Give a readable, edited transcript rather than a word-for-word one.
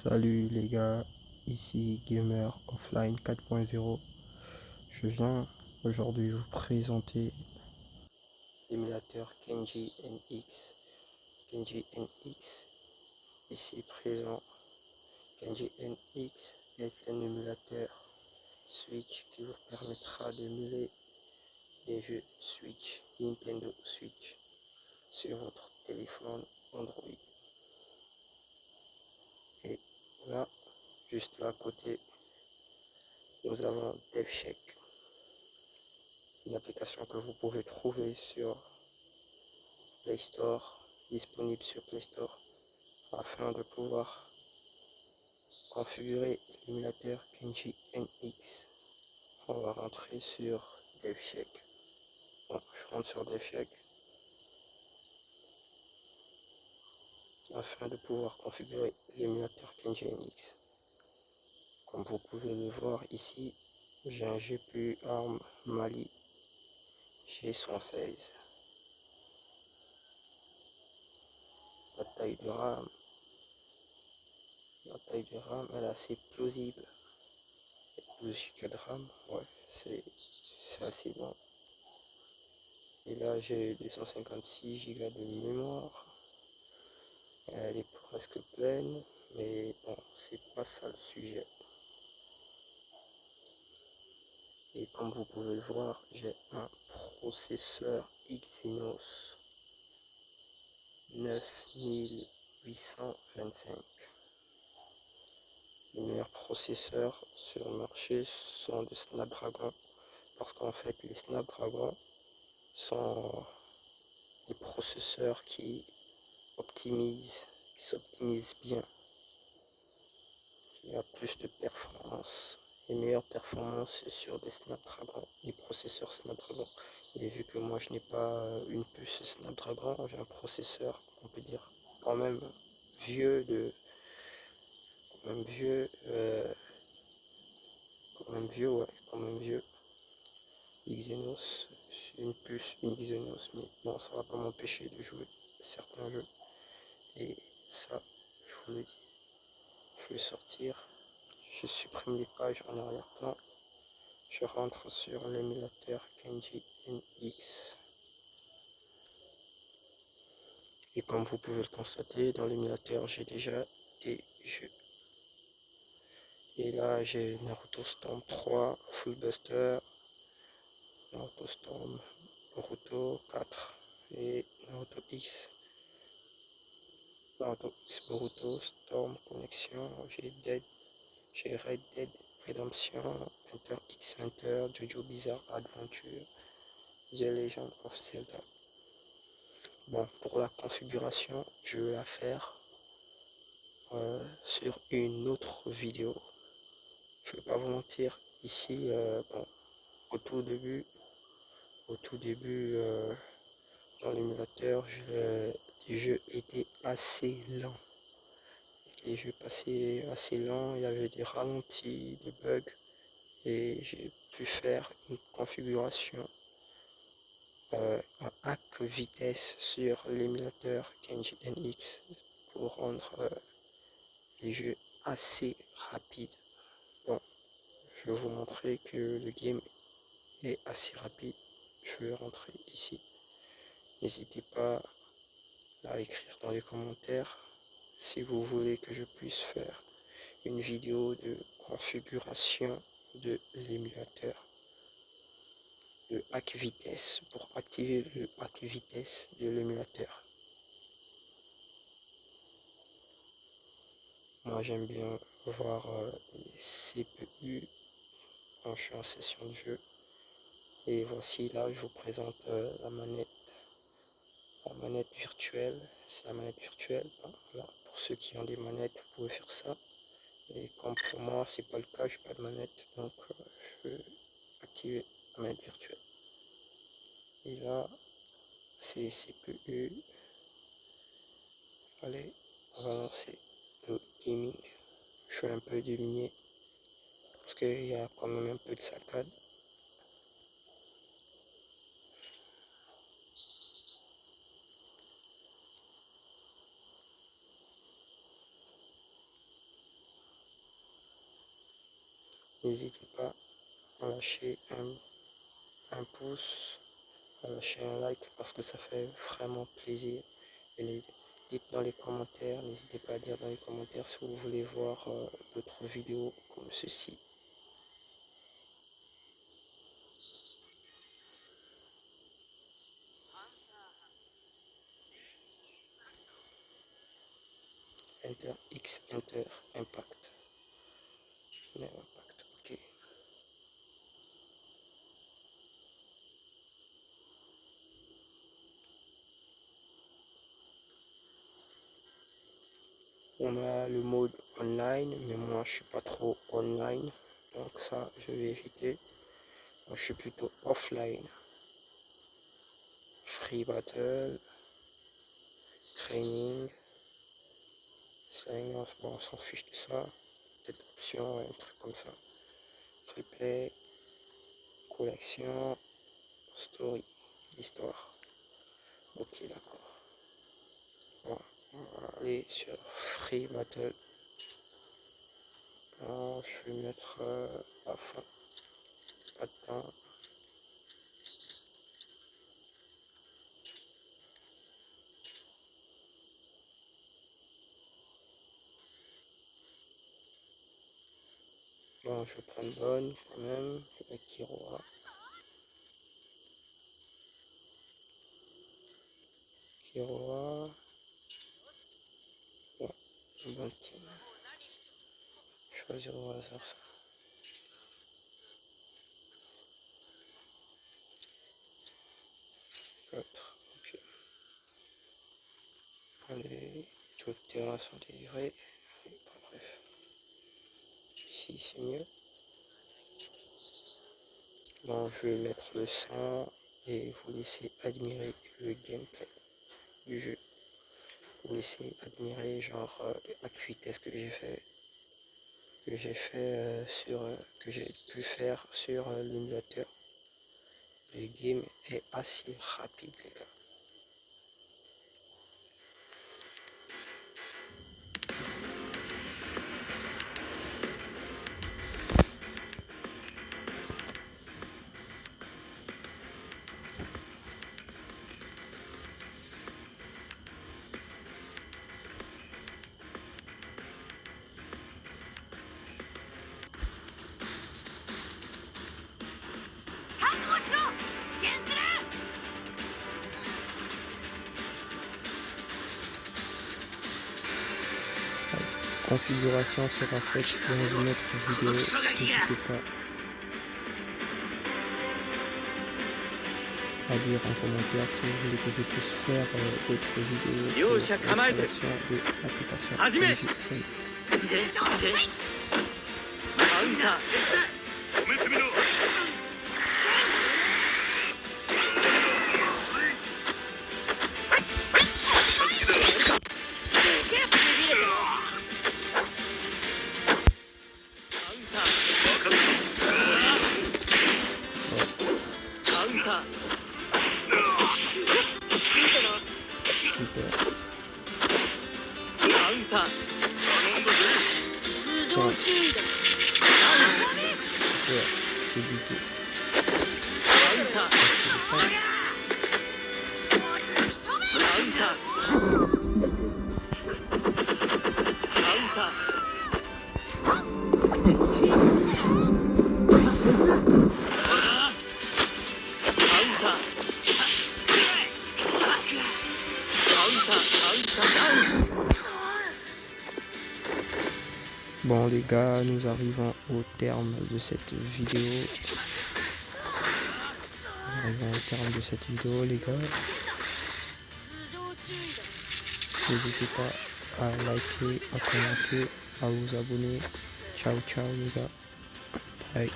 Salut les gars, ici Gamer Offline 4.0. Je viens aujourd'hui vous présenter l'émulateur Kenji NX. Kenji NX, ici présent. Kenji NX est un émulateur Switch qui vous permettra d'émuler les jeux Switch, Nintendo Switch, sur votre téléphone Android. Et là, juste là à côté, nous avons DevCheck, une application que vous pouvez trouver sur Play Store, disponible sur Play Store, afin de pouvoir configurer l'émulateur Kenji NX. On va rentrer sur DevCheck. Bon, je rentre sur DevCheck afin de pouvoir configurer l'émulateur Kenji NX. Comme vous pouvez le voir ici, j'ai un GPU ARM Mali G116. La taille de RAM, elle est assez plausible. 12 Go de RAM, ouais, c'est assez bon. Et là, j'ai 256 Go de mémoire. Elle est presque pleine, mais bon, c'est pas ça le sujet. Et comme vous pouvez le voir, j'ai un processeur Exynos 9825. Les meilleurs processeurs sur le marché sont des Snapdragon, parce qu'en fait, les Snapdragon sont des processeurs qui s'optimisent bien, qui a plus de performance. Les meilleures performances sur des Snapdragon, des processeurs Snapdragon. Et vu que moi je n'ai pas une puce Snapdragon, j'ai un processeur, on peut dire, quand même vieux quand même vieux, quand même vieux. Exynos, une puce, une Exynos, mais bon, ça va pas m'empêcher de jouer certains jeux. Et ça, je vous le dis, je vais sortir, je supprime les pages en arrière-plan, je rentre sur l'émulateur Kenji NX. Et comme vous pouvez le constater, dans l'émulateur, j'ai déjà des jeux. Et là, j'ai Naruto Storm 3, Full Buster, Naruto Storm, Boruto 4 et Naruto X. Naruto X, Boruto, Storm, Connexion, j'ai Red Dead Redemption, Hunter x Hunter, Jojo Bizarre Adventure, The Legend of Zelda. Bon, pour la configuration, je vais la faire sur une autre vidéo. Je vais pas vous mentir, ici, bon, au tout début, dans l'émulateur, les jeux étaient assez lents. Les jeux passaient assez lents, il y avait des ralentis, des bugs, et j'ai pu faire une configuration en hack vitesse sur l'émulateur Kenji NX pour rendre les jeux assez rapides. Bon, je vais vous montrer que le game est assez rapide. Je vais rentrer ici. N'hésitez pas à écrire dans les commentaires si vous voulez que je puisse faire une vidéo de configuration de l'émulateur, de hack vitesse, pour activer le hack vitesse de l'émulateur. Moi j'aime bien voir les CPU quand je suis en session de jeu. Et voici, là je vous présente la manette virtuelle. C'est la manette virtuelle. Bon, là, pour ceux qui ont des manettes, vous pouvez faire ça. Et comme pour moi c'est pas le cas, j'ai pas de manette, donc je vais activer la manette virtuelle. Et là c'est les CPU. Allez, on va lancer le gaming. Je suis un peu déligné parce qu'il y a quand même un peu de saccade. N'hésitez pas à lâcher un pouce, à lâcher un like parce que ça fait vraiment plaisir. Et dites dans les commentaires, n'hésitez pas à dire dans les commentaires si vous voulez voir d'autres vidéos comme ceci. Enter X, Enter, Impact. No impact, ok. On a le mode online, mais moi je suis pas trop online, donc ça je vais éviter. Moi je suis plutôt offline. Free battle, training, silence, bon on s'en fiche de ça. Peut-être option, un truc comme ça. Replay, collection, story, histoire. Ok, d'accord. Bon, on va aller sur free battle. Bon, je vais mettre à fond. Pas de temps. Bon, je vais prendre bonne quand même. Je vais mettre Kiroa. Kiroa. Ouais, un bon team. Choisir au hasard ça. 4. Ok. Allez, tous les terrains sont délivrés. Allez, bon, bref. Ici, c'est mieux. Bon, je vais mettre le 100 et vous laissez admirer le gameplay du jeu. Vous laissez admirer genre les activités que j'ai fait que j'ai pu faire sur l'émulateur. Le game est assez rapide les gars. Configuration sera faite dans une autre vidéo, n'hésitez pas à dire en commentaire si vous voulez que je puisse faire d'autres vidéos sur l'installation de l'application Remix. Bon les gars, nous arrivons au terme de cette vidéo. Les gars. N'hésitez pas à liker, à commenter, à vous abonner. Ciao ciao les gars. Bye.